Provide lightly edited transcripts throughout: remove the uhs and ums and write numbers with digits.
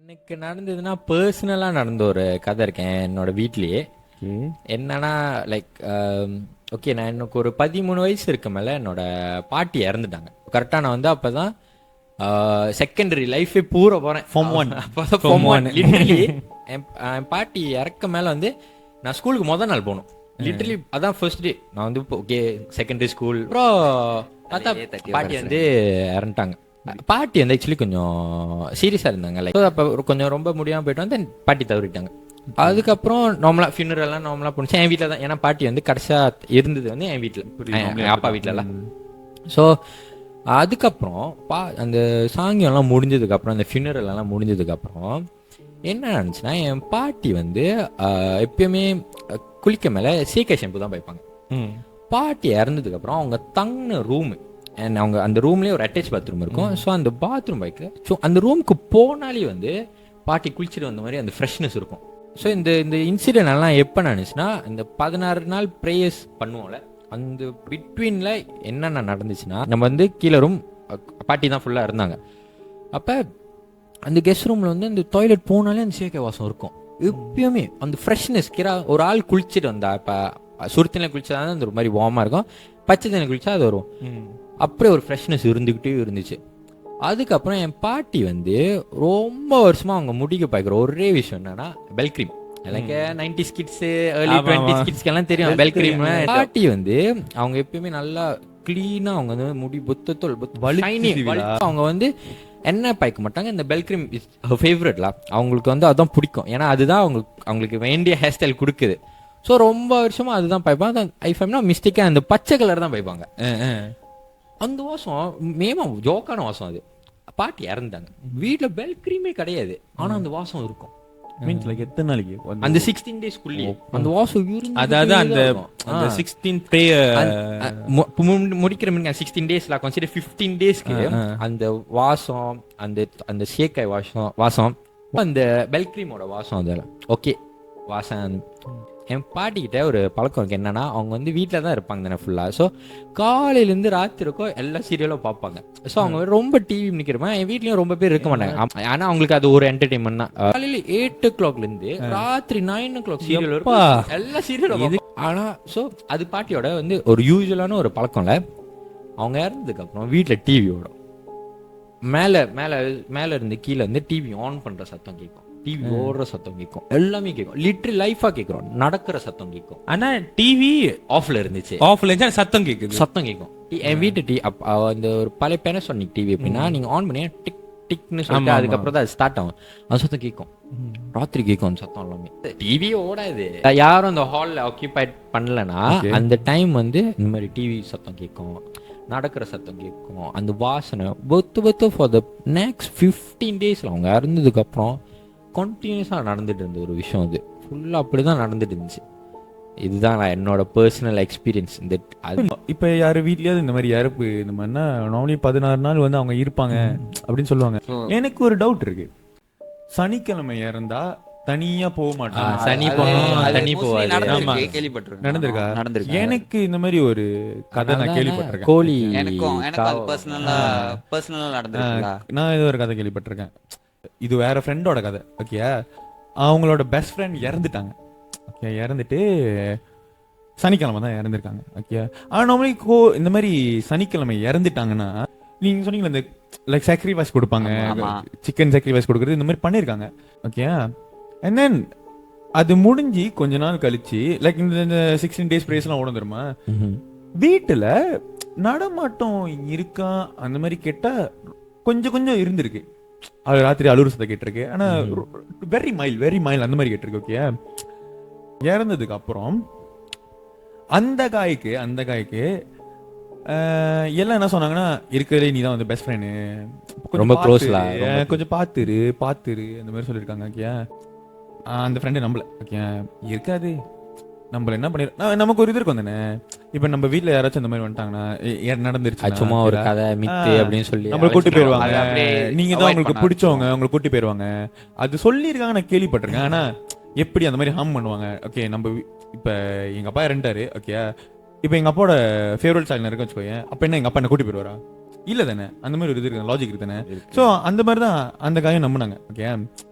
எனக்கு நடந்ததுன்னா பர்சனலாக நடந்த ஒரு கதை இருக்கேன் என்னோட வீட்லேயே. என்னன்னா லைக் ஓகே, நான் எனக்கு ஒரு 13 வயசு இருக்க மேலே என்னோட பாட்டி இறந்துட்டாங்க. கரெக்டாக நான் வந்து அப்போ தான் செகண்டரி லைஃபே பூரா போகிறேன். லிட்டரலி என் பாட்டி இறக்க மேலே வந்து நான் ஸ்கூலுக்கு முதல் நாள் போகணும். லிட்டரலி அதான் ஃபர்ஸ்ட் டே. நான் வந்து ஓகே செகண்டரி ஸ்கூல் அப்புறம் பார்த்தா பாட்டி வந்து இறந்துட்டாங்க. பாட்டி வந்து ஆக்சுவலி கொஞ்சம் சீரியஸாக இருந்தாங்க. லைக் அப்போ கொஞ்சம் ரொம்ப முடியாமல் போயிட்டு வந்து பாட்டி தவறிட்டாங்க. அதுக்கப்புறம் நார்மலாக ஃபியூனரெல்லாம் நார்மலாக போணுச்சு. என் வீட்டில் தான், ஏன்னா பாட்டி வந்து கடைசியாக இருந்தது வந்து என் வீட்டில், என் அப்பா வீட்டிலலாம். ஸோ அதுக்கப்புறம் அந்த சாங்கியம்லாம் முடிஞ்சதுக்கப்புறம், அந்த ஃபியூனரெல்லாம் முடிஞ்சதுக்கப்புறம் என்ன நடந்துச்சுன்னா, என் பாட்டி வந்து எப்பயுமே குளிக்க மேலே சீக்கை ஷாம்பு தான் வைப்பாங்க. பாட்டி இறந்ததுக்கப்புறம் அவங்க தங்கின ரூமு அண்ட் அவங்க அந்த ரூம்லேயே ஒரு அட்டாச் பாத்ரூம் இருக்கும். ஸோ அந்த பாத்ரூம் பைக்கு, ஸோ அந்த ரூமுக்கு போனாலே வந்து பாட்டி குளிச்சுட்டு வந்த மாதிரி அந்த ஃப்ரெஷ்னஸ் இருக்கும். ஸோ இந்த இந்த இன்சிடென்ட் எல்லாம் எப்போ நடந்துச்சுன்னா, இந்த 16 நாள் ப்ரேயர்ஸ் பண்ணுவோம்ல, அந்த பிட்வீனில் என்னென்ன நடந்துச்சுன்னா, நம்ம வந்து கீழே ரூம் பாட்டி தான் ஃபுல்லாக இருந்தாங்க. அப்போ அந்த கெஸ்ட் ரூமில் வந்து அந்த டாய்லெட் போனாலே அந்த சேக்கை வாசம் இருக்கும் எப்பயுமே. அந்த ஃப்ரெஷ்னஸ் ஒரு ஆள் குளிச்சுட்டு வந்தா, இப்போ சுருத்தின குளிச்சா தான் அந்த ஒரு மாதிரி வார்மாக இருக்கும், பச்சை தண்ணி குளிச்சா அது வரும். அப்படியே ஒரு ஃப்ரெஷ்னஸ் இருந்துக்கிட்டே இருந்துச்சு. அதுக்கப்புறம் என் பாட்டி வந்து ரொம்ப வருஷமா அவங்க முடிக்க பார்க்குற ஒரே விஷயம் என்னன்னா பெல் கிரீம். எனக்கு 90s கிட்ஸ் ஏர்லி 20s கிட்ஸ்க்கெல்லாம் தெரியும் பெல் கிரீம். பாட்டி வந்து அவங்க எப்பயுமே நல்லா கிளீனா அவங்க வந்து முடி புத்தத்தோல் அவங்க வந்து என்ன பாய்க்க மாட்டாங்க. இந்த பெல் கிரீம் இஸ் ஃபேவரட்ல, அவங்களுக்கு வந்து அதுதான் பிடிக்கும். ஏன்னா அதுதான் அவங்களுக்கு வேண்டிய ஹேர் ஸ்டைல் கொடுக்குது. ஸோ ரொம்ப வருஷமா அதுதான் பாய்ப்பாங்க. ஐஃபம்னா மிஸ்டேக்காக அந்த பச்சை கலர் தான் பாய்ப்பாங்க. அந்த வாசம் மேமா ஜோக்கான வாசம். அது பாட்டி இறந்தாங்க, வீட்டுல பெல் கிரீமே கிடையாது, ஆனா அந்த வாசம் இருக்கும். மீன்ஸ் லைக் எத்தனை நாளைக்கு? அந்த 16 டேஸ்க்குள்ளே அந்த வாசம் இருந்து, அதாவது அந்த 16th டே முடிக்கிற மீன் 16 டேஸ்ல கன்சிடர் 15 டேஸ்க்கு அந்த வாசம், அந்த அந்த சேக்காய் வாசம், அந்த பெல் கிரீமோட வாசம், அதெல்லாம் ஓகே வாசம். என் பாட்டிக்கிட்ட ஒரு பழக்கம் இருக்கு. என்னன்னா, அவங்க வந்து வீட்டில் தான் இருப்பாங்க தானே ஃபுல்லாக. ஸோ காலையிலேருந்து ராத்திரிக்கும் எல்லா சீரியலும் பார்ப்பாங்க. ஸோ அவங்க ரொம்ப டிவி நிற்கிறப்ப என் வீட்லேயும் ரொம்ப பேர் இருக்க மாட்டாங்க. ஆனால் அவங்களுக்கு அது ஒரு என்டர்டைன்மெண்ட் தான். காலையில் 8 o'clockலேருந்து ராத்திரி 9 o'clock சீரியல் இருக்கும், எல்லா சீரியலும் இது. ஆனால் ஸோ அது பாட்டியோட வந்து ஒரு யூஸ்வலான ஒரு பழக்கம்ல. அவங்க இறந்ததுக்கப்புறம் வீட்டில் டிவி ஓடும். மேலே மேலே மேலே இருந்து கீழே வந்து டிவி ஆன் பண்ணுற சத்தம் கேட்கும், டிவி ஓடுற சத்தம் கேட்கும், எல்லாமே கேட்கும். லிட்டரலி லைஃபா கேட்குறோம், நடக்கிற சத்தம் கேட்கும். ஆனா டிவி ஆஃப்ல இருந்துச்சு, ஆஃப்ல இருந்துச்சு, சத்தம் கேட்குது, சத்தம் கேட்கும். என் வீட்டு அந்த ஒரு பழைய பேனசோனிக் டிவி எப்படின்னா, நீங்க ஆன் பண்ணி டிக் டிக்னு சொல்லிட்டு அதுக்கப்புறம் தான் அது ஸ்டார்ட் ஆகும். அந்த சத்தம் கேட்கும், ராத்திரி கேட்கும் அந்த சத்தம் எல்லாமே. டிவியே ஓடாது, யாரும் அந்த ஹாலில் ஆக்கியூபை பண்ணலன்னா அந்த டைம் வந்து இந்த மாதிரி டிவி சத்தம் கேட்கும், நடக்கிற சத்தம் கேட்கும், அந்த வாசனை பொத்து ஃபார் த நெக்ஸ்ட் 15 டேஸ்ல அவங்க இறந்ததுக்கப்புறம் கண்டினியூஸாக நடந்துட்டு இருந்த ஒரு விஷயம். அது ஃபுல்லாக அப்படி தான் நடந்துட்டு இருந்துச்சு. இதுதான் நான் என்னோட பர்சனல் எக்ஸ்பீரியன்ஸ். இந்த இப்போ யார் வீட்லயாவது இந்த மாதிரி இறப்பு இந்த மாதிரினா நார்மலி 16 நாள் வந்து அவங்க இருப்பாங்க அப்படின்னு சொல்லுவாங்க. எனக்கு ஒரு டவுட் இருக்கு, சனிக்கிழமை இறந்தா தனியா போக மாட்டாங்க, சனி தனி போவாது. நடந்திருக்கா? நடந்திருக்கு. எனக்கு இந்த மாதிரி ஒரு கதை நான் கேள்விப்பட்டிருக்கேன். கோழி நான் இது ஒரு கதை கேள்விப்பட்டிருக்கேன். இது வேற ஃப்ரெண்டோட கதை. ஓகே, அவங்களோட பெஸ்ட் ஃப்ரெண்ட் இறந்துட்டாங்க. ஓகே, இறந்துட்டு சனிக்கிழமை தான் இறந்துருக்காங்க. ஓகே, ஆனால் நார்மலி இந்த மாதிரி சனிக்கிழமை இறந்துட்டாங்கன்னா நீங்க சொன்னீங்களா இந்த லைக் சாக்ரிஃபைஸ் கொடுப்பாங்க, சிக்கன் சாக்ரிஃபைஸ் கொடுக்குறது, இந்த மாதிரி பண்ணியிருக்காங்க. ஓகே, அண்ட் தென் அது முடிஞ்சு கொஞ்ச நாள் கழிச்சு லைக் இந்த 16 டேஸ் பிரேஸ்லாம் உடந்துருமா, வீட்டுல நடமாட்டம் இருக்கா அந்த மாதிரி கேட்டா கொஞ்சம் கொஞ்சம் இருந்திருக்கு. அது ராத்திரி அலுவலக சத்தம் கேட்டிருக்கு, ஆனா வெரி மைல் அந்த மாதிரி கேட்டிருக்கு. ஓகே, இறந்ததுக்கு அப்புறம் அந்த காய்க்கு எல்லாம் என்ன சொன்னாங்கன்னா, இருக்கிறதுலே நீ தான் வந்து பெஸ்ட் ஃப்ரெண்டு, ரொம்ப க்ளோஸ்ல, கொஞ்சம் பாத்துரு அந்த மாதிரி சொல்லியிருக்காங்க. ஓகே, அந்த ஃப்ரெண்டு நம்பல. ஓகே, இருக்காது, நம்மள என்ன பண்ணிரு, நமக்கு ஒரு இது இருக்கும் தானே. இப்ப நம்ம வீட்ல யாராச்சும் இந்த மாதிரி வந்துட்டாங்கன்னா, நடந்துருச்சு சும்மா ஒரு கதை மித்து அப்படின்னு சொல்லி நம்மள கூட்டி போயிருவாங்க, நீங்க தான் உங்களுக்கு பிடிச்சவங்க உங்களை கூட்டி போயிருவாங்க, அது சொல்லியிருக்காங்க, நான் கேள்விப்பட்டிருக்கேன். ஆனா எப்படி அந்த மாதிரி ஹார்ம் பண்ணுவாங்க? ஓகே, நம்ம இப்ப எங்க அப்பா இறந்துட்டாரு. ஓகே, இப்ப எங்க அப்பாவோட ஃபேவரட் சாங் இருக்குன்னு வச்சுக்கோங்க, அப்ப என்ன எங்க அப்பா என்ன கூட்டி போயிருவாரா? இல்ல தானே, அந்த மாதிரி ஒரு இது இருக்கு, லாஜிக் இருக்கு தானே. ஸோ அந்த மாதிரி தான் அந்த காயம் நம்பினாங்க. ஓகே,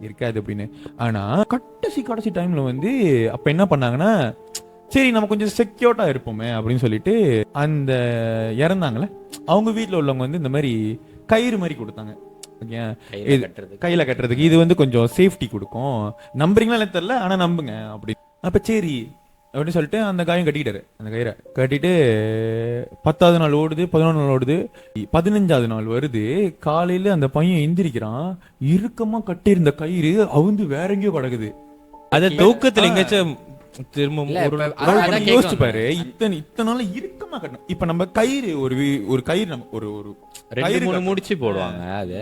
இருக்காது அப்படின்னு. ஆனா கடைசி டைம்ல வந்து அப்ப என்ன பண்ணாங்கன்னா, சரி நம்ம கொஞ்சம் செக்யூர்டா இருப்போமே அப்படின்னு சொல்லிட்டு அந்த இறந்தாங்களே அவங்க வீட்டில் உள்ளவங்க வந்து இந்த மாதிரி கயிறு மாதிரி கொடுத்தாங்க. ஓகே, கையில கட்டுறதுக்கு இது வந்து கொஞ்சம் சேஃப்டி கொடுக்கும், நம்புறீங்களா தெரியல ஆனா நம்புங்க அப்படி. அப்ப சரி அப்படின்னு சொல்லிட்டு அந்த காயம் கட்டிக்கிட்டாரு. அந்த கயிறை கட்டிட்டு 10வது நாள் ஓடுது, 11 நாள் ஓடுது, 15வது நாள் வருது. காலையில அந்த பையன் எந்திரிக்கிறான், இறுக்கமா கட்டியிருந்த கயிறு அவுந்து வேற எங்கேயோ கிடக்குது. அத தூக்கத்துல எங்கேயாச்சும் திரும்ப யோசிச்சு பாரு, இத்தனை நாள் இறுக்கமா கட்டணும். இப்ப நம்ம கயிறு ஒரு கயிறு நம்ம ஒரு 2-3 முடிச்சு போடுவாங்க. அது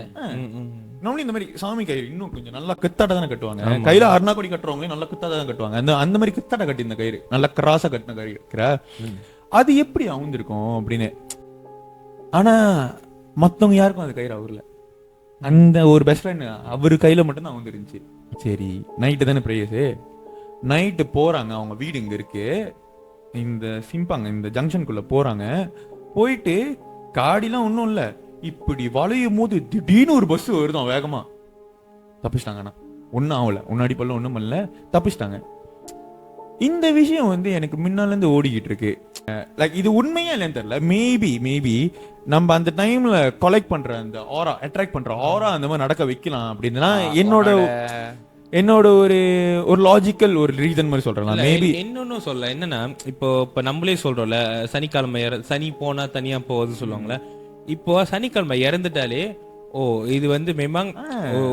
நம்மளும் இந்த மாதிரி சாமி கயிறு இன்னும் கொஞ்சம் நல்லா கித்தாட்ட தானே கட்டுவாங்க. கையில அருணாக்கொடி கட்டுறவங்களே நல்லா கித்தாட்ட தான் கட்டுவாங்க. அந்த மாதிரி கித்தாட்ட கட்டி இந்த கயிறு நல்லா கிராஸா கட்டின கயிறு இருக்கிற அது எப்படி அவுந்திருக்கும் அப்படின்னு. ஆனா மத்தவங்க யாருக்கும் அந்த கயிறு அவர்ல, அந்த ஒரு பெஸ்ட் ஃப்ரெண்ட் அவரு கையில மட்டும் தான் அவுந்துருந்துச்சு. சரி நைட்டு தானே ப்ரேயர்ஸ், நைட்டு போறாங்க, அவங்க வீடு இங்க இருக்கு, இந்த சிம்பாங்க இந்த ஜங்ஷனுக்குள்ள போறாங்க. போயிட்டு காடிலாம் ஒன்றும் இல்லை, இப்படி வளையும் போது திடீர்னு ஒரு பஸ் வருதான் வேகமா. தப்பிச்சிட்டாங்கண்ணா, ஒன்றும் ஆகல, ஒன்னாடி பல்ல ஒன்றும் பண்ணல, தப்பிச்சிட்டாங்க. இந்த விஷயம் வந்து எனக்கு முன்னால இருந்து ஓடிக்கிட்டு இருக்கு. லைக் இது உண்மையா இல்லைன்னு தெரியல. மேபி நம்ம அந்த டைம்ல கலெக்ட் பண்ற அந்த ஆரா, அட்ராக்ட் பண்ற ஆரா அந்த மாதிரி நடக்க வைக்கலாம் அப்படின்னா என்னோட ஒரு லாஜிக்கல் ஒரு ரீசன் மாதிரி சொல்றேன். மேபி இன்னொன்னு சொல்ல என்னன்னா, இப்போ நம்மளே சொல்றோம்ல, சனிக்கிழமை சனி போனா தனியா போகுதுன்னு சொல்லுவாங்கல்ல. இப்போ சனிக்கிழமை இறந்துட்டாலே ஓ இது வந்து மேமாங்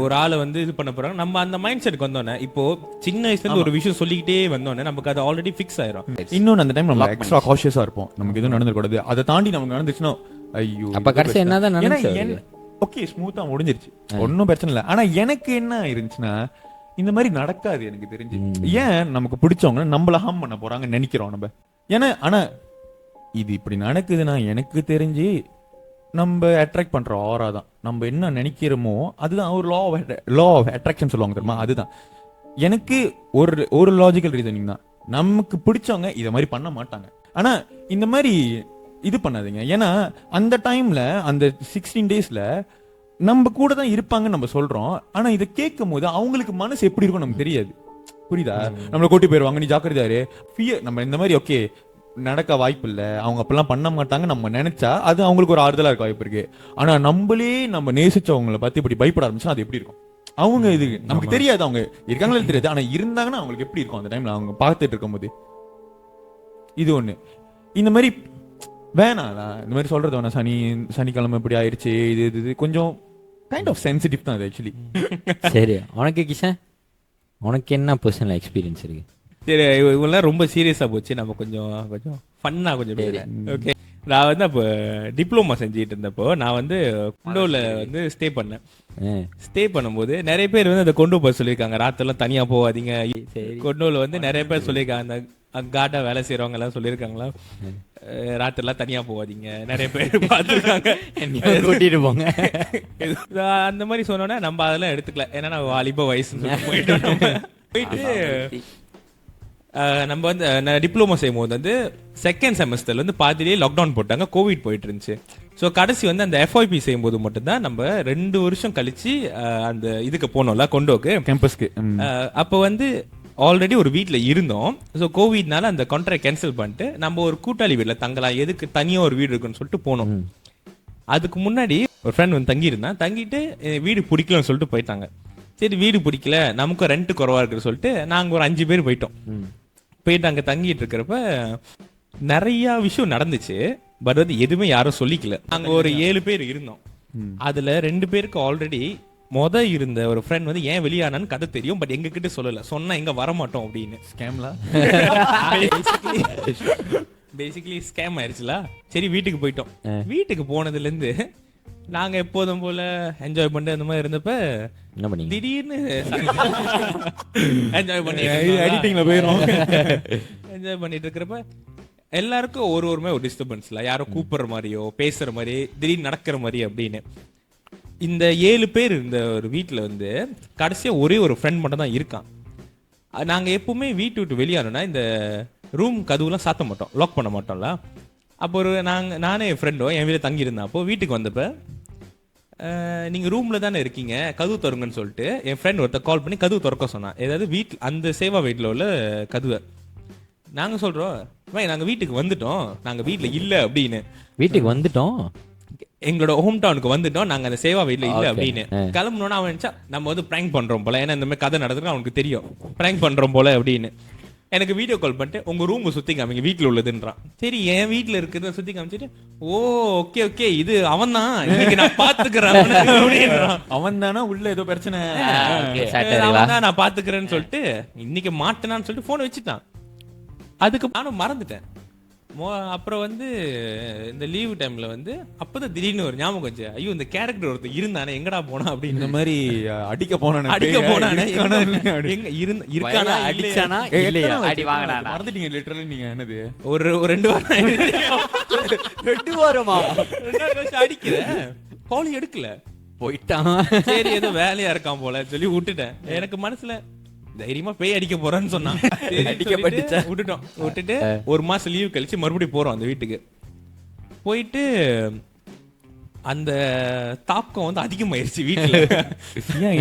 ஒரு ஆளை வந்து இது பண்ண போறாங்க, நம்ம அந்த மைண்ட் செட்டுக்கு வந்தோன்னே, இப்போ சின்ன வயசுல இருந்து ஒரு விஷயம் சொல்லிக்கிட்டே வந்தோன்னே நமக்கு அது ஆல்ரெடி ஃபிக்ஸ் ஆயிரும். இன்னொன்னு அந்த டைம் நம்ம எக்ஸ்ட்ரா காஷியஸா இருப்போம், நமக்கு எதுவும் நடந்துடக்கூடாது. அதை தாண்டி நமக்கு நடந்துச்சுன்னா ஐயோ அப்ப கடைசி என்னதான் நடந்துச்சு. ஓகே ஸ்மூத்தா முடிஞ்சிருச்சு, ஒன்னும் பிரச்சனை இல்லை. ஆனா எனக்கு என்ன இருந்துச்சுன்னா, இந்த மாதிரி நடக்காது எனக்கு தெரிஞ்சு. ஏன் நமக்கு பிடிச்சவங்க நம்மள ஹார்ம் பண்ண போறாங்க நினைக்கிறோம் நம்ம. ஏன்னா ஆனா இது இப்படி நடக்குதுன்னா எனக்கு தெரிஞ்சு நம்ம அட்ராக்ட் பண்ற ஆரா தான். நம்ம என்ன நினைக்கிறோமோ அதுதான் ஒரு லா ஆஃப் அட்ராக்ஷன் சொல்லுவாங்க தெரியுமா, அதுதான். எனக்கு ஒரு லாஜிக்கல் ரீசனிங் தான், நமக்கு பிடிச்சவங்க இதை மாதிரி பண்ண மாட்டாங்க. ஆனா இந்த மாதிரி இது பண்ணாதீங்க. ஏன்னா அந்த டைம்ல அந்த 16 டேஸ்ல நம்ம கூட தான் இருப்பாங்கன்னு நம்ம சொல்றோம். ஆனா இதை கேட்கும் போது அவங்களுக்கு மனசு எப்படி இருக்கும் நமக்கு தெரியாது, புரியுதா? நம்மளை கூட்டி போயிருவாங்க, நீ ஜாக்கிரதாரு, ஃபியர். நம்ம இந்த மாதிரி ஓகே நடக்க வாய்ப்பு இல்லை, அவங்க அப்பெல்லாம் பண்ண மாட்டாங்க நம்ம நினைச்சா அது அவங்களுக்கு ஒரு ஆறுதலா இருக்க வாய்ப்பு இருக்கு. ஆனா நம்மளே நம்ம நேசிச்சவங்களை பத்தி இப்படி பயப்பட ஆரம்பிச்சா அது எப்படி இருக்கும்? அவங்க இது நமக்கு தெரியாது, அவங்க இருக்காங்களே தெரியாது, ஆனா இருந்தாங்கன்னா அவங்களுக்கு எப்படி இருக்கும் அந்த டைம்ல அவங்க பார்த்துட்டு இருக்கும் போது. இது ஒண்ணு. இந்த மாதிரி வேணாம் இந்த மாதிரி சொல்றது வேணாம். சனிக்கிழமை இப்படி ஆயிடுச்சு, இது கொஞ்சம் கைண்ட் ஆஃப் சென்சிட்டிவ் தான் அது ஆக்சுவலி. சரி, உனக்கு கிஷன் உனக்கு என்ன பர்சனல் எக்ஸ்பீரியன்ஸ் இருக்கு? சரி, இவங்கெல்லாம் ரொம்ப சீரியஸா போச்சு, நம்ம கொஞ்சம் ஃபன்னா கொஞ்சம் பேசுறேன். ஓகே, நான் வந்து அப்போ டிப்ளமா செஞ்சுட்டு இருந்தப்போ நான் வந்து குண்டோல வந்து ஸ்டே பண்ணேன். ஸ்டே பண்ணும்போது நிறைய பேர் வந்து அதை கொண்டு போக சொல்லியிருக்காங்க, ராத்திரெல்லாம் தனியா போகாதீங்க. கொண்டோல வந்து நிறைய பேர் சொல்லியிருக்காங்க, அந்த காட்டா வேலை செய்யறவங்க எல்லாம் சொல்லியிருக்காங்களா, ராத்திரெல்லாம் தனியா போகாதீங்க, நிறைய பேர் பார்த்துருக்காங்க, கூட்டிட்டு போங்க. அந்த மாதிரி சொன்னோன்னா நம்ம அதெல்லாம் எடுத்துக்கல, ஏன்னா நான் வாலிப வயசுன்னு போயிட்டு நம்ம வந்து டிப்ளமோ செய்யும் போது வந்து செகண்ட் செமஸ்டர்ல வந்து பாதிலேயே லாக்டவுன் போட்டாங்க, கோவிட் போயிட்டு இருந்துச்சு. ஸோ கடைசி வந்து அந்த எஃப்ஐபி செய்யும் போது மட்டும்தான் நம்ம 2 வருஷம் கழிச்சு அந்த இதுக்கு போனோம்ல கொண்டோக்கு கேம்பஸ்க்கு. அப்போ வந்து ஆல்ரெடி ஒரு வீட்டில் இருந்தோம். ஸோ கோவிட்னால அந்த கான்ட்ராக்ட் கேன்சல் பண்ணிட்டு நம்ம ஒரு கூட்டாளி வீட்டில் தங்கலாம், எதுக்கு தனியாக ஒரு வீடு இருக்குன்னு சொல்லிட்டு போனோம். அதுக்கு முன்னாடி ஒரு ஃப்ரெண்ட் வந்து தங்கியிருந்தான், தங்கிட்டு வீடு பிடிக்கலன்னு சொல்லிட்டு போயிட்டாங்க. சரி வீடு பிடிக்கல, நமக்கும் ரெண்ட் குறவா இருக்குன்னு சொல்லிட்டு நாங்கள் ஒரு 5 பேர் போயிட்டோம். போயிட்டு அங்கே தங்கிட்டு இருக்கிறப்ப நிறைய விஷயம் நடந்துச்சு. பட் வந்து எதுவுமே யாரும் சொல்லிக்கல. நாங்கள் ஒரு 7 பேர் இருந்தோம். அதுல 2 பேருக்கு ஆல்ரெடி இருந்த ஒரு ஃப்ரெண்ட் வந்து ஏன் வெளியானான்னு கதை தெரியும், பட் எங்க கிட்ட சொல்லல, சொன்னா எங்க வரமாட்டோம் அப்படின்னு. ஸ்கேம்ல பேசிக்கலி ஸ்கேம் ஆயிடுச்சுல. சரி வீட்டுக்கு போயிட்டோம். வீட்டுக்கு போனதுல இருந்து நாங்க எப்போதும் போல என்ஜாய் பண்ணிட்டு அந்த மாதிரி இருந்தப்ப என்ன பண்ணி திடீர்னு என்ஜாய் பண்ணி எடிட்டிங்ல போயிடும். என்ஜாய் பண்ணிட்டு இருக்கிறப்ப எல்லாருக்கும் ஒரு டிஸ்டர்பன்ஸ்ல, யாரோ கூப்பிடுற மாதிரியோ பேசுற மாதிரி திடீர்னு நடக்கிற மாதிரி அப்படின்னு. இந்த 7 பேர் இருந்த ஒரு வீட்டுல வந்து கடைசியா ஒரே ஒரு ஃப்ரெண்ட் மட்டும் தான் இருக்கான். நாங்க எப்பவுமே வீட்டு விட்டு வெளியானோம்னா இந்த ரூம் கதவுலாம் சாத்த மாட்டோம், லாக் பண்ண மாட்டோம்ல. அப்போ நானே என் ஃப்ரெண்டும் என் வீட்டில் தங்கியிருந்தேன். அப்போ வீட்டுக்கு வந்தப்ப நீங்க ரூம்ல தானே இருக்கீங்க, கதவு திறங்கன்னு சொல்லிட்டு என் ஃப்ரெண்ட் ஒருத்தர் கால் பண்ணி கதவு திறக்க சொன்னான். ஏதாவது வீட்டில் அந்த சேவா வீட்டில் உள்ள கதவை. நாங்க சொல்றோம் நாங்க வீட்டுக்கு வந்துட்டோம், நாங்க வீட்டுல இல்ல அப்படின்னு. வீட்டுக்கு வந்துட்டோம், எங்களோட ஹோம் டவுனுக்கு வந்துட்டோம், நாங்க அந்த சேவா வீட்ல இல்ல அப்படின்னு. கிளம்பணும்னா அவன் நினைச்சா நம்ம வந்து பிராங்க் பண்றோம் போல, ஏன்னா இந்த மாதிரி கதை நடந்துருக்கு அவனுக்கு தெரியும், பிராங்க் பண்றோம் போல அப்படின்னு. எனக்கு வீடியோ கால் பண்ணிட்டு உங்க ரூம் சுத்தி காமிங்க வீட்டுல உள்ளதுன்றான். சரி என் வீட்டுல இருக்கிறத சுத்தி காமிச்சிட்டு, ஓ ஓகே ஓகே இது அவன் தான், இன்னைக்கு நான் பாத்துக்கிறேன் அப்படின்றான். அவன் தானே உள்ள ஏதோ பிரச்சனை, அவன் தான் நான் பாத்துக்கிறேன்னு சொல்லிட்டு இன்னைக்கு மாட்டினான்னு சொல்லிட்டு போன் வச்சுட்டான். அதுக்கு நானும் மறந்துட்டேன். அப்புறம் வந்து இந்த லீவு டைம்ல வந்து அப்பதான் திடீர்னு ஒரு ஞாபகம் வச்சு, ஐயோ இந்த கேரக்டர் ஒருத்தர் இருந்தானே எங்கடா போனா அப்படின்னு. இந்த மாதிரி அடிக்க போனானே எங்க இருக்கானா அடிச்சானா இல்லையா, அடி வாங்கினா மறந்துட்டீங்க லிட்டரலி நீங்க. என்னது ஒரு 2 வாரம் 2 வாரமா அடிக்கிற கால் எடுக்கல, போயிட்டான். சரி ஏதோ வேலையா இருக்கான் போல சொல்லி விட்டுட்டேன். எனக்கு மனசுல தைரியமா பேய் அடிக்க போறேன்னு சொன்னான். விட்டுட்டு 1 மாசம் லீவ் கழிச்சு மறுபடியும் போறோம் அந்த வீட்டுக்கு. போயிட்டு அந்த தாக்கம் வந்து அதிகமாயிருச்சு வீட்டுல.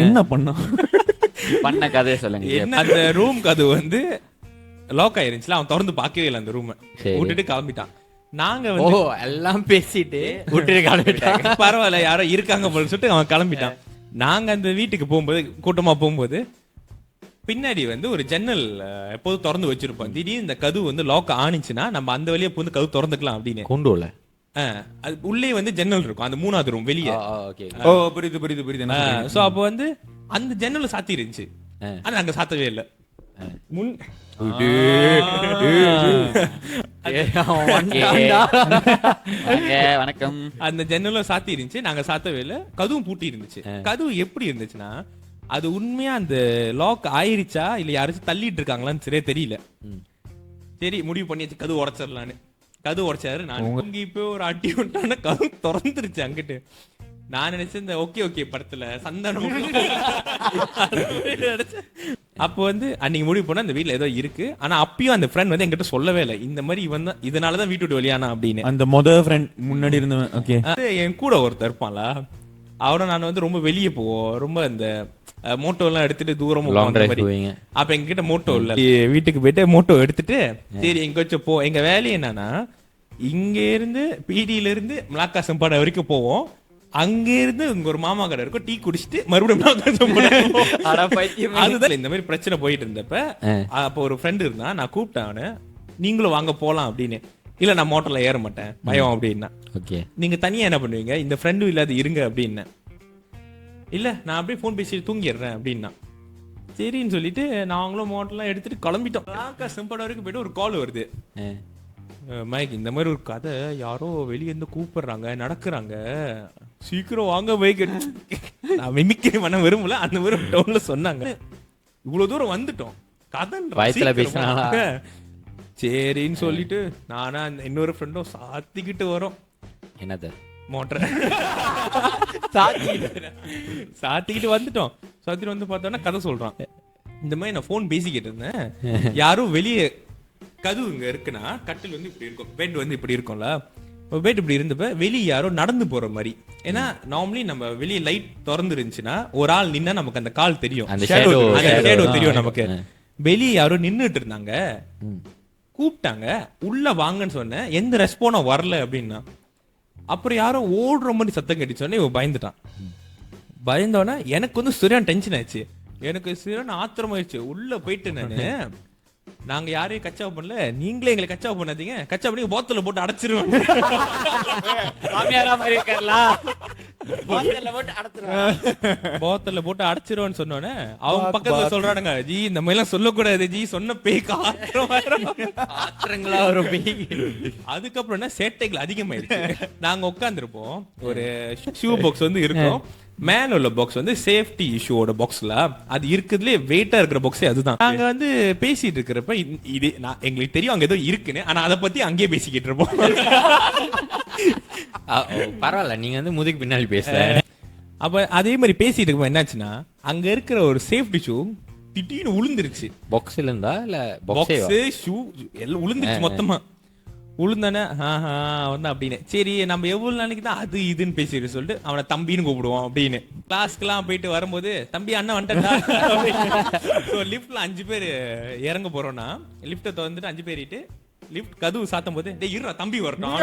என்ன பண்ண கதையை சொல்லுங்க. அந்த ரூம் கதவு வந்து லாக் ஆயிருச்சுல, அவன் திறந்து பார்க்கவே இல்லை அந்த ரூமை, விட்டுட்டு கிளம்பிட்டான். நாங்க வந்து எல்லாம் பேசிட்டு விட்டுட்டு கிளம்பிட்டான். பரவாயில்ல யாரோ இருக்காங்க போல சொல்லிட்டு அவன் கிளம்பிட்டான். நாங்க அந்த வீட்டுக்கு போகும்போது கூட்டமா போகும்போது பின்னாடி வந்து ஒரு ஜன்னல் எப்போதும் திறந்து வச்சிருப்போம். திடீர்னு இந்த கதவு வந்து லாக் ஆனிச்சுன்னா நம்ம அந்த வழியா போய் கதவு திறந்துக்கலாம் அப்படின்னு. கொண்டுல அது உள்ளே வந்து ஜன்னல் இருக்கும், அந்த 3வது ரூம் வெளியே. ஓ புரியுது புரியுது புரியுது. சோ அப்போ வந்து அந்த ஜன்னல் சாத்தி இருந்துச்சு, ஆனா அங்க சாத்தவே இல்லை. முன் வணக்கம். அந்த ஜன்னலும் சாத்தி இருந்துச்சு, நாங்க சாத்தவே இல்லை. கதவும் பூட்டி இருந்துச்சு. கதவு எப்படி இருந்துச்சுன்னா அது உண்மையா அந்த லாக் ஆயிருச்சா இல்ல யாராச்சும் தள்ளிட்டு இருக்காங்களான்னு சரியா தெரியல. சரி முடிவு பண்ணியாச்சு கதவு உடைச்சிடலான்னு. கதவு உடைச்சாரு. நான் இங்க இப்போ ஒரு அடி விட்டான கதவு திறந்துருச்சு அங்கிட்டு. நான் நினைச்சேன் இந்த ஓகே ஓகே படத்துல சந்தானம். அப்போ வந்து அன்னைக்கு முடிவு பண்ண அந்த வீட்டுல ஏதோ இருக்கு. ஆனா அப்பயும் அந்த ஃப்ரெண்ட் வந்து என்கிட்ட சொல்லவே இல்லை, இந்த மாதிரி இவன் தான் இதனாலதான் வீட்டு விட்டு வெளியானா அப்படின்னு. அந்த மொத ஃப்ரெண்ட் முன்னாடி இருந்தவன். ஓகே, என் கூட ஒருத்தர் இருப்பான்ல, அவரை நான் வந்து ரொம்ப வெளியே போவோம், ரொம்ப இந்த மோட்டோ எல்லாம் எடுத்துட்டு தூரமா போவீங்க. அப்ப எங்க கிட்ட மோட்டோ இல்ல, வீட்டுக்கு போயிட்டு மோட்டோ எடுத்துட்டு சரி எங்க வச்சு போ. எங்க வேலை என்னன்னா இங்க இருந்து பிடியில இருந்து மிளாக்கா செம்பாடை வரைக்கும் போவோம். அங்க இருந்து இங்க ஒரு மாமா கடை இருக்கும், டீ குடிச்சிட்டு மறுபடியும் அதுதான் இந்த மாதிரி பிரச்சனை போயிட்டு இருந்தப்ப அப்ப ஒரு ஃப்ரெண்ட் இருந்தா, நான் கூப்பிட்டேன் நீங்களும் வாங்க போலாம் அப்படின்னு. இல்ல நான் மோட்டர்ல ஏற மாட்டேன் பயம் அப்படின்னா. நீங்க தனியா என்ன பண்ணுவீங்க, இந்த ஃப்ரெண்டும் இல்லாத இருங்க அப்படின்னு. இல்ல நான் அப்படியே போன் பேசிட்டு தூங்கிடுறேன் அப்படின்னா. சரின்னு சொல்லிட்டு நாங்களும் மோட்டர்லாம் எடுத்துட்டு கிளம்பிட்டோம். சிம்பட வரைக்கும் போயிட்டு ஒரு கால் வருது, மைக் இந்த மாதிரி ஒரு கதை யாரோ வெளியே இருந்து கூப்பிடுறாங்க நடக்குறாங்க, சீக்கிரம் வாங்க மைக். நான் மிமிக்ரி பண்ண விரும்பல, அந்த மாதிரி டவுன்ல சொன்னாங்க. இவ்வளவு தூரம் வந்துட்டோம் கதை. சரின்னு சொல்லிட்டு நானா இன்னொரு ஃப்ரெண்டும் சாத்திக்கிட்டு வரோம். என்னது மோட்டர் சாத்திக்கிட்டு வந்துட்டோம். சாத்திட்டு வந்து பார்த்தோன்னா கதை சொல்றான். இந்த மாதிரி நான் போன் பேசிக்கிட்டு இருந்தேன், யாரும் வெளியே கதவு இங்க இருக்குன்னா கட்டில் வந்து இப்படி இருக்கும், பெட் வந்து இப்படி இருக்கும்ல, பெட் இப்படி இருந்தப்ப வெளியே யாரோ நடந்து போற மாதிரி. ஏன்னா நார்மலி நம்ம வெளியே லைட் திறந்து இருந்துச்சுன்னா ஒரு ஆள் நின்னா நமக்கு அந்த கால் தெரியும், அந்த ஷேடோ தெரியும் நமக்கு. வெளியே யாரோ நின்னுட்டு இருந்தாங்க, கூப்பிட்டாங்க உள்ள வாங்கன்னு சொன்னேன், எந்த ரெஸ்பாண்டும் வரல அப்படின்னா. அப்புறம் யாரும் ஓடுற மாதிரி சத்தம் கட்டிச்சோடனே இவன் பயந்துட்டான். பயந்தோடனே எனக்கு வந்து சரியான டென்ஷன் ஆயிடுச்சு, எனக்கு சரியான ஆத்திரம் ஆயிடுச்சு. உள்ள போயிட்டு நானு, நாங்க யாரையும் கச்சாவ் பண்ணல, நீங்களே எங்களை கச்சாவ் பண்ணாதீங்க, கச்சா பண்ணி போத்தல போட்டு அடைச்சிருவேன். போத்தல போட்டு அடைச்சிருவேன்னு சொன்னோன்னே அவங்க பக்கத்துல சொல்றானுங்க, ஜி இந்த மாதிரி எல்லாம் சொல்லக்கூடாது ஜி, சொன்ன பேய்க்கு ஆத்திரங்களா வரும் பேய். அதுக்கப்புறம் என்ன சேட்டைகள் அதிகமாயிடுச்சு. நாங்க உட்காந்துருப்போம், ஒரு ஷூ பாக்ஸ் வந்து இருக்கும், மேல உள்ள பாக்ஸ் வந்து சேஃப்டி இஷ்யூவோட பாக்ஸ்ல, அது இருக்குதுல வெயிட்டா இருக்கிற பாக்ஸே அதுதான். நாங்க வந்து பேசிட்டு இருக்கிறப்ப இது எங்களுக்கு தெரியும் அங்க ஏதோ இருக்குன்னு, ஆனா அதை பத்தி அங்கேயே பேசிக்கிட்டு இருப்போம். பரவாயில்ல, நீங்க வந்து முதுகு பின்னாடி பேச. அப்ப அதே மாதிரி பேசிட்டு இருப்போம். என்னாச்சுன்னா அங்க இருக்கிற ஒரு சேஃப்டி ஷூ திடீர்னு உளுந்துருச்சு. பாக்ஸ்ல இருந்தா இல்ல பாக்ஸ் ஷூ எல்லாம் உளுந்துருச்சு மொத்தமா. உளுந்தானே வந்து அப்படின்னு சரி நம்ம எவ்வளவு நாளைக்கு தான் அது இதுன்னு பேசிட்டு சொல்லிட்டு அவனை தம்பின்னு கூப்பிடுவோம் அப்படின்னு கிளாஸ்க்குலாம் போயிட்டு வரும்போது தம்பி அண்ணன் வந்துட்டா லிப்ட்ல 5 பேர் இறங்க போறோம்னா லிப்ட திறந்துட்டு 5 பேரிட்டு லிப்ட் கதவு சாத்தும் போது டேய் இருடா தம்பி வரட்டும்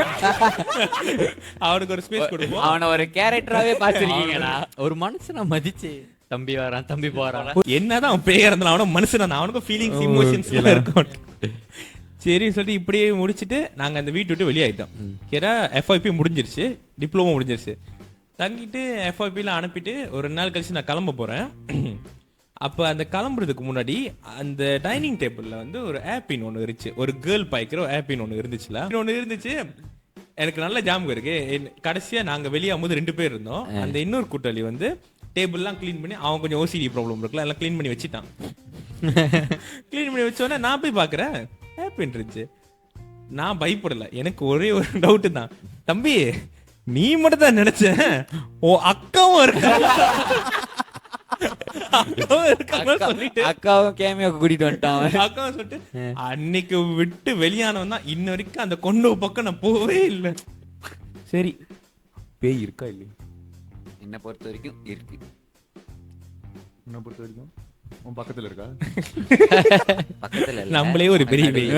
அவனுக்கு ஒரு ஸ்பேஸ் கொடுப்போம். அவனை ஒரு கேரக்டராவே பாத்துருக்கீங்களா? ஒரு மனுஷனை மதிச்சு தம்பி வரான் தம்பி போறான். என்னதான் அவன் பேயா இருந்தாலும் அவனும் மனுஷன் அவனுக்கும் ஃபீலிங்ஸ் இமோஷன்ஸ் இருக்கும். சரி சொல்லிட்டு இப்படியே முடிச்சுட்டு நாங்க அந்த வீட்டு விட்டு வெளியாயிட்டோம். கேட்டா FYP முடிஞ்சிருச்சு, டிப்ளமோ முடிஞ்சிருச்சு. தங்கிட்டு FYP அனுப்பிட்டு ஒரு 2 நாள் கழிச்சு நான் கிளம்ப போறேன். அப்ப அந்த கிளம்புறதுக்கு முன்னாடி அந்த டைனிங் டேபிள்ல வந்து ஒரு ஆப்பின் ஒண்ணு இருந்துச்சு, ஒரு கேர்ள் பாய்க்கிற ஒரு ஆப்பின் ஒண்ணு இருந்துச்சு. எனக்கு நல்ல ஜாமுகம் இருக்கு. கடைசியா நாங்க வெளியாகும்போது 2 பேர் இருந்தோம். அந்த இன்னொரு கூட்டாளி வந்து டேபிள்லாம் கிளீன் பண்ணி அவன் கொஞ்சம் OCD ப்ராப்ளம் இருக்குல்ல எல்லாம் கிளீன் பண்ணி வச்சுட்டான். கிளீன் பண்ணி வச்சோடனே நான் போய் பாக்குறேன் ஆப்பின் இருந்துச்சு. நான் பயப்படல, எனக்கு ஒரே ஒரு டவுட் தான், தம்பி நீ மட்டும் தான் நினைச்சேன் ஓ அக்காவும் இருக்கா அக்காவும் கேமியோ கூட்டிட்டு வந்துட்டான். அக்காவும் சொல்லிட்டு அன்னைக்கு விட்டு வெளியானவன் தான் இன்ன வரைக்கும் அந்த கொண்டு பக்கம் நான் போவே இல்லை. சரி பேய் இருக்கா இல்லையா? என்ன பொறுத்த வரைக்கும் இருக்கு. என்ன பொறுத்த வரைக்கும் உன் பக்கத்துல இருக்கா? பக்கத்துல இல்ல. நம்மளே ஒரு பெரிய பேய்,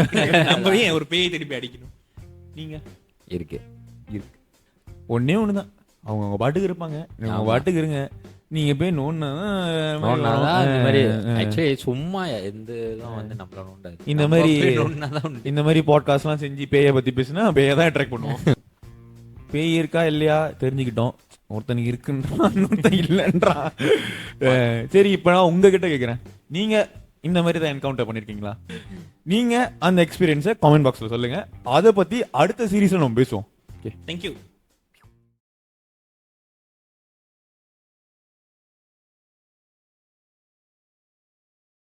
நம்மளே ஒரு பேய் திருப்பி அடிக்கணும். நீங்க இருக்கு இருக்கு. ஒன்னே ஒண்ணுதான், அவங்க பாட்டுக்கு இருப்பாங்க, அவங்க பாட்டுக்கு இருங்க. நீங்க போய் சும்மா எந்த இதுவும் வந்து நம்மள நோண்டாது. இந்த மாதிரி பாட்காஸ்ட் எல்லாம் செஞ்சு பேய பத்தி பேசினா பேய தான் அட்ராக்ட் பண்ணுவோம். பேய் இருக்கா இல்லையா தெரிஞ்சுக்கிட்டோம். ஒருத்தனுக்கு இருக்குன்றான், இன்னொருத்தன் இல்லைன்றான். சரி இப்ப நான் உங்ககிட்ட கேக்குறேன், நீங்க இந்த மாதிரி தான் என்கவுண்டர் பண்ணிருக்கீங்களா? நீங்க அந்த எக்ஸ்பீரியன்ஸை கமெண்ட் பாக்ஸ்ல சொல்லுங்க. அதை பத்தி அடுத்த சீரீஸ்ல நம்ம பேசுவோம். தேங்க்யூ.